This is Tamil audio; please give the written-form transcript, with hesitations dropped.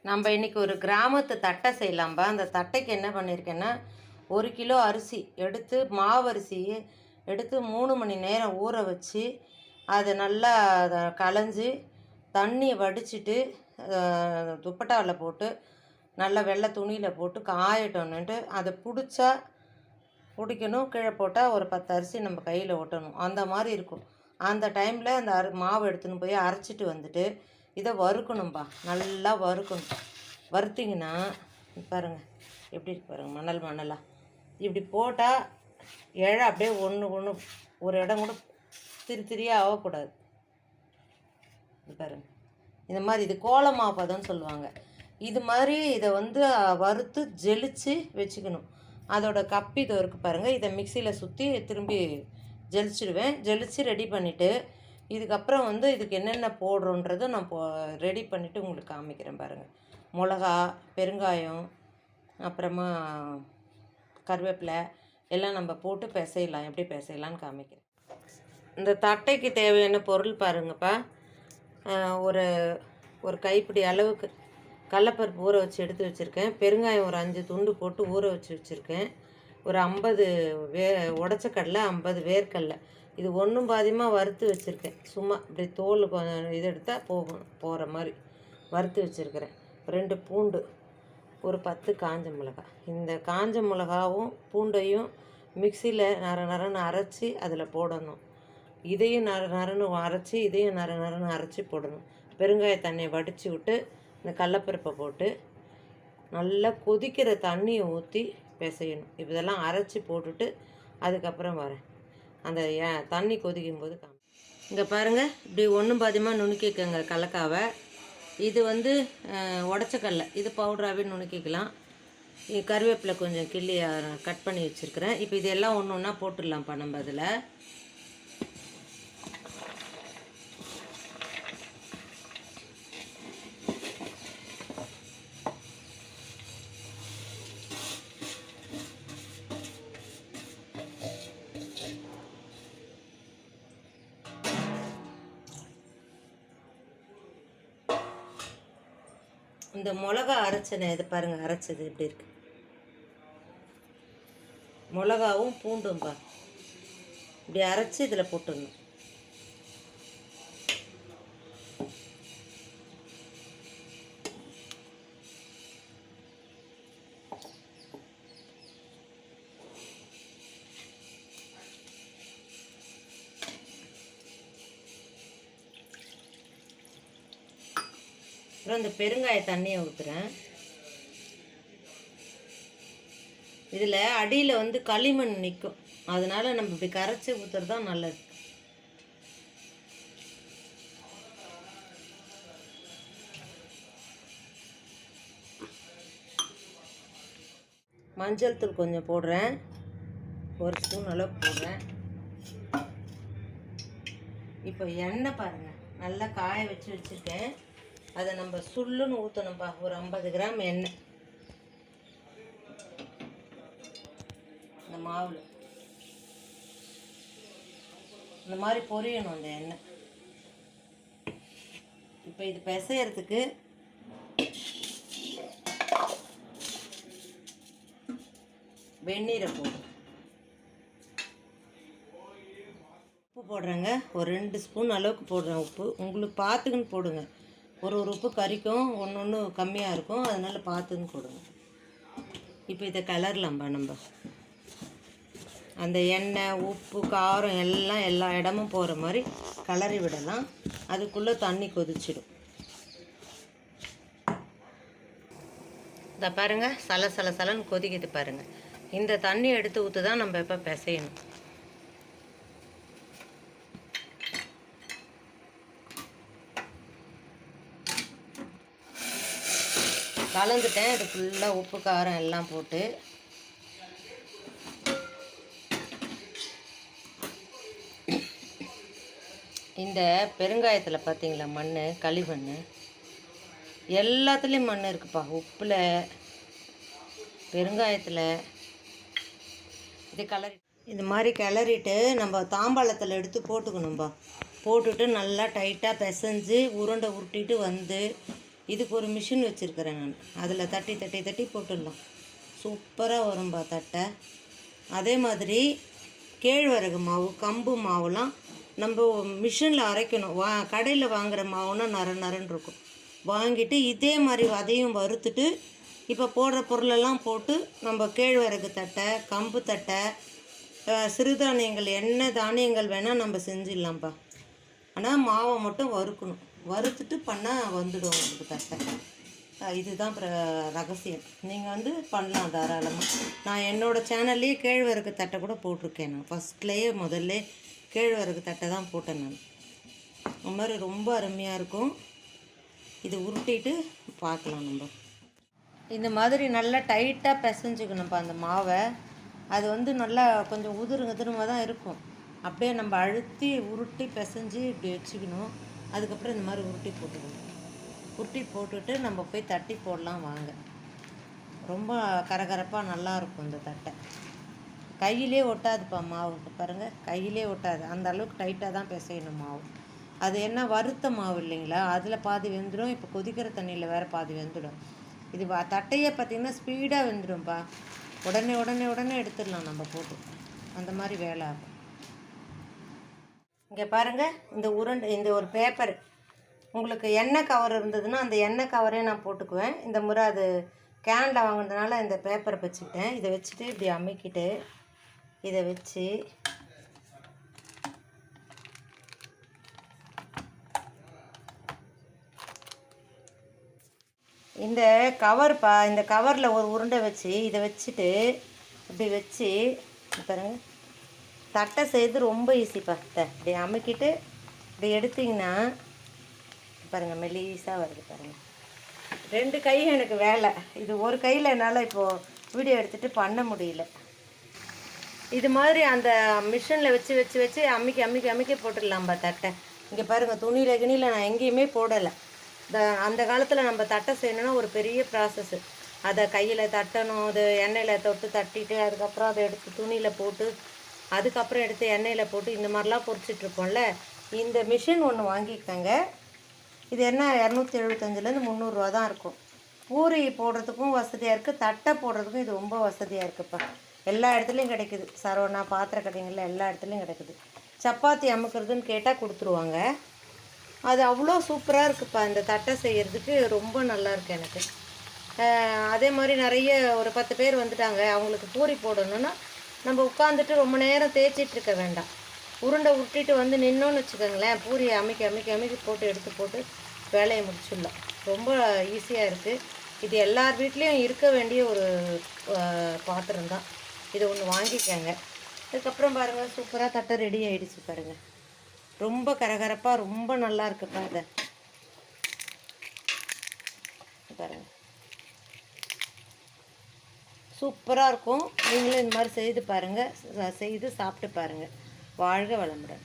நம்ம இன்றைக்கி ஒரு கிராமத்து தட்டை செய்யலாம்பா. அந்த தட்டைக்கு என்ன பண்ணியிருக்கேன்னா, 1 கிலோ அரிசி எடுத்து மாவரிசி எடுத்து 3 மணி நேரம் ஊற வச்சு, அதை நல்லா களைஞ்சி தண்ணியை வடிச்சிட்டு துப்பட்டாவில் போட்டு நல்லா வெள்ளை துணியில் போட்டு காயட்டோன்னுட்டு அதை பிடிச்சா பிடிக்கணும். கீழே போட்டால் ஒரு 10 அரிசி நம்ம கையில் ஒட்டணும். அந்த மாதிரி இருக்கும். அந்த டைமில் அந்த மாவு எடுத்துன்னு போய் அரைச்சிட்டு வந்துட்டு இதை வறுக்கணும்பா. நல்லா வறுக்கணும். வறுத்திங்கன்னா பாருங்கள் எப்படி இருக்கு பாருங்கள், மணல் மணலாக இப்படி போட்டால் இழை அப்படியே ஒன்று ஒரு இடம் கூட திரியாக ஆகக்கூடாது. பாருங்கள் இந்த மாதிரி இது கோலமாவு பதம்னு சொல்லுவாங்க. இது மாதிரி இதை வறுத்து ஜெலிச்சு வச்சுக்கணும். அதோட கப்பி இது இருக்குது பாருங்கள். இதை மிக்சியில் சுற்றி திரும்பி ஜெலிச்சிடுவேன். ஜெலிச்சு ரெடி பண்ணிவிட்டு இதுக்கப்புறம் இதுக்கு என்னென்ன போடுறோன்றதை நான் ரெடி பண்ணிவிட்டு உங்களுக்கு காமிக்கிறேன் பாருங்கள். மிளகா, பெருங்காயம், அப்புறமா கருவேப்பிலை எல்லாம் நம்ம போட்டு பிசையலாம். எப்படி பிசையலான்னு காமிக்கிறேன். இந்த தட்டைக்கு தேவையான பொருள் பாருங்கப்பா. ஒரு கைப்பிடி அளவுக்கு கடலப்பருப்பு ஊற வச்சு எடுத்து வச்சுருக்கேன். பெருங்காயம் ஒரு 5 துண்டு போட்டு ஊற வச்சுருக்கேன். ஒரு 50 உடச்ச கடலை, 50 வேர்க்கடலை. இது ஒன்றும் பாதியமாக வறுத்து வச்சுருக்கேன். சும்மா இப்படி தோல் இது எடுத்தால் போகிற மாதிரி வறுத்து வச்சுருக்கிறேன். 2 பூண்டு, ஒரு 10 காஞ்ச மிளகாய். இந்த காஞ்ச மிளகாவும் பூண்டையும் மிக்சியில் நரன்னு அரைச்சி அதில் போடணும். இதையும் நரன்னு அரைச்சி இதையும் நரன்னு அரைச்சி போடணும். பெருங்காய தண்ணியை வடித்து விட்டு இந்த கடலப்பருப்பை போட்டு நல்லா கொதிக்கிற தண்ணியை ஊற்றி பிசையணும். இதெல்லாம் அரைச்சி போட்டுட்டு அதுக்கப்புறம் வரேன். அந்த தண்ணி கொதிக்கும் போது இங்கே பாருங்கள், இப்படி ஒன்றும் பாதியமாக நுணுக்கிக்கங்க கடலக்காவை. இது உடச்ச கடலை, இது பவுடராகவே நுணுக்கிக்கலாம். கருவேப்பிலை கொஞ்சம் கிள்ளி கட் பண்ணி வச்சுருக்கிறேன். இப்போ இதெல்லாம் ஒன்று ஒன்றா போட்டுடலாம்ப்பா நம்ம அதில். இந்த மிளகா அரைச்சனை இது பாருங்கள், அரைச்சது எப்படி இருக்கு. மிளகாவும் பூண்டும்பா இப்படி அரைச்சி இதில் போட்டுடணும். அப்புறம் இந்த பெருங்காய தண்ணியை ஊற்றுறேன். இதில் அடியில் களிமண் நிற்கும். அதனால் நம்ம இப்படி கரைச்சி ஊற்றுறது தான் நல்லது. மஞ்சள் தூள் கொஞ்சம் போடுறேன். 1 ஸ்பூன் அளவு போடுறேன். இப்போ எண்ணெய் பாருங்கள், நல்லா காய வச்சுருக்கேன். அதை நம்ம சுள்ளுன்னு ஊற்றணும்ப்பா. ஒரு 50 கிராம் எண்ணெய் இந்த மாவில் இந்த மாதிரி பொரியணும் அந்த எண்ணெய். இப்போ இது பிசையறதுக்கு வெந்நீரை போடும். உப்பு போடுறேங்க. ஒரு 2 ஸ்பூன் அளவுக்கு போடுறேன் உப்பு. உங்களுக்கு பார்த்துக்குன்னு போடுங்க. ஒரு உப்பு கறிக்கும், ஒன்று கம்மியாக இருக்கும். அதனால் பார்த்துன்னு போடுங்க. இப்போ இதை கிளறலாம்பா. நம்ம அந்த எண்ணெய், உப்பு, காரம் எல்லாம் எல்லா இடமும் போகிற மாதிரி கிளறி விடலாம். அதுக்குள்ளே தண்ணி கொதிச்சிடும். இதை பாருங்கள், சலன்னு கொதிக்கிட்டு பாருங்கள். இந்த தண்ணி எடுத்து ஊற்றி தான் நம்ம இப்போ பிசையணும். கலந்துட்டேன். இது ஃபுல்லாக உப்பு காரம் எல்லாம் போட்டு இந்த பெருங்காயத்தில் பார்த்தீங்களா மண், களிமண் எல்லாத்துலேயும் மண் இருக்குப்பா. உப்பில், பெருங்காயத்தில். இது இது மாதிரி கிளறிட்டு நம்ம தாம்பாளத்தில் எடுத்து போட்டுக்கணும்பா. போட்டுட்டு நல்லா டைட்டாக பிசைஞ்சு உருண்டை உருட்டிட்டு இதுக்கு ஒரு மிஷின் வச்சுருக்கிறேன் நான். அதில் தட்டி தட்டி தட்டி போட்டுடலாம். சூப்பராக வரும்பா தட்டை. அதே மாதிரி கேழ்வரகு மாவு, கம்பு மாவுலாம் நம்ம மிஷினில் அரைக்கணும். கடையில் வாங்குகிற மாவுன்னா நரன்னு இருக்கும். வாங்கிட்டு இதே மாதிரி அதையும் வறுத்துட்டு இப்போ போடுற பொருளெல்லாம் போட்டு நம்ம கேழ்வரகு தட்டை, கம்பு தட்டை, சிறுதானியங்கள் என்ன தானியங்கள் வேணால் நம்ம செஞ்சிடலாம்ப்பா. ஆனால் மாவை மட்டும் வறுக்கணும். வறுத்துட்டு பண்ணால் வந்துடும் உங்களுக்கு தட்டை. இதுதான் ரகசியம். நீங்கள் பண்ணலாம் தாராளமாக. நான் என்னோடய சேனல்லையே கேழ்வரகு தட்டை கூட போட்டிருக்கேன். நான் ஃபஸ்ட்லேயே முதல்ல கேழ்வரகு தட்டை தான் போட்டேன் நான். அந்த மாதிரி ரொம்ப அருமையாக இருக்கும். இது உருட்டிட்டு பார்க்கலாம். நம்ம இந்த மாதிரி நல்லா டைட்டாக பிசைஞ்சுக்கணும்ப்பா அந்த மாவை. அது நல்லா கொஞ்சம் உதிருமாக தான் இருக்கும். அப்படியே நம்ம அழுத்தி உருட்டி பிசைஞ்சு இப்படி வச்சுக்கணும். அதுக்கப்புறம் இந்த மாதிரி உருட்டி போட்டுக்கணும். உருட்டி போட்டுட்டு நம்ம போய் தட்டி போடலாம் வாங்க. ரொம்ப கரகரப்பாக நல்லாயிருக்கும் இந்த தட்டை. கையிலே ஒட்டாதுப்பா மாவு. பாருங்கள், கையிலே ஒட்டாது. அந்த அளவுக்கு டைட்டாக தான் பிசையணும் மாவு. அது என்ன வறுத்த மாவு இல்லைங்களா, அதில் பாதி வெந்துடும். இப்போ கொதிக்கிற தண்ணியில் வேறு பாதி வெந்துடும். இது தட்டையே பார்த்திங்கன்னா ஸ்பீடாக வெந்துடும்ப்பா. உடனே உடனே உடனே எடுத்துடலாம் நம்ம போட்டு. அந்த மாதிரி வேலை ஆகும். இங்கே பாருங்கள், இந்த ஒரு பேப்பர் உங்களுக்கு எண்ணெய் கவர் இருந்ததுன்னா அந்த எண்ணெய் கவரே நான் போட்டுக்குவேன். இந்த முறை அது கேனில் வாங்கினதுனால இந்த பேப்பரை வச்சுக்கிட்டேன். இதை வச்சுட்டு இப்படி அமுக்கிட்டு இதை வச்சு இந்த கவர்ப்பா, இந்த கவரில் ஒரு உருண்டை வச்சு இதை வச்சுட்டு இப்படி வச்சு பாருங்க, தட்டை செய்து ரொம்ப ஈஸிப்பா. இப்படி அமுக்கிட்டு இப்படி எடுத்திங்கன்னா பாருங்கள் மெலிசாக வருது பாருங்கள். 2 கை எனக்கு வேலை. இது ஒரு கையில் என்னால் இப்போது வீடியோ எடுத்துகிட்டு பண்ண முடியல. இது மாதிரி அந்த மிஷினில் வச்சு வச்சு வச்சு அமுக்கி அமுக்கி அமுக்கி போட்டுடலாம்பா தட்டை. இங்கே பாருங்கள், துணியில் கிணியில் நான் எங்கேயுமே போடலை. அந்த காலத்தில் நம்ம தட்டை செய்யணுன்னா ஒரு பெரிய ப்ராசஸ்ஸு. அதை கையில் தட்டணும், அது எண்ணெயில் தொட்டு தட்டிட்டு அதுக்கப்புறம் அதை எடுத்து துணியில் போட்டு அதுக்கப்புறம் எடுத்து எண்ணெயில் போட்டு இந்த மாதிரிலாம் பொரிச்சிட்ருப்போம்ல. இந்த மிஷின் ஒன்று வாங்கிக்கோங்க. இது என்ன 275லேருந்து 300 ரூபா தான் இருக்கும். பூரி போடுறதுக்கும் வசதியாக இருக்குது, தட்டை போடுறதுக்கும் இது ரொம்ப வசதியாக இருக்குதுப்பா. எல்லா இடத்துலையும் கிடைக்குது. சரவணா, பாத்திர கடைங்களில் எல்லா இடத்துலையும் கிடைக்குது. சப்பாத்தி அமுக்கிறதுன்னு கேட்டால் கொடுத்துருவாங்க. அது அவ்வளோ சூப்பராக இருக்குதுப்பா. இந்த தட்டை செய்கிறதுக்கு ரொம்ப நல்லாயிருக்கு எனக்கு. அதே மாதிரி நிறைய ஒரு 10 பேர் வந்துட்டாங்க, அவங்களுக்கு பூரி போடணுன்னா நம்ம உட்காந்துட்டு ரொம்ப நேரம் தேய்ச்சிட்ருக்க வேண்டாம். உருண்டை உருட்டிட்டு நின்னோன்னு வச்சுக்கோங்களேன், பூரியை அமுக்கி அமுக்கி அமுக்கி போட்டு எடுத்து போட்டு வேலையை முடிச்சிடலாம். ரொம்ப ஈஸியாக இருக்குது. இது எல்லார் வீட்லேயும் இருக்க வேண்டிய ஒரு பாத்திரம் தான். இது ஒன்று வாங்கிக்கோங்க. அதுக்கப்புறம் பாருங்கள், சூப்பராக தட்டை ரெடி ஆகிடுச்சு பாருங்கள். ரொம்ப கரகரப்பாக ரொம்ப நல்லா இருக்குப்பா. இதை பாருங்கள், சூப்பராக இருக்கும். நீங்களும் இந்த மாதிரி செய்து பாருங்கள், செய்து சாப்பிட்டு பாருங்கள். வாழ்க வளமுடன்.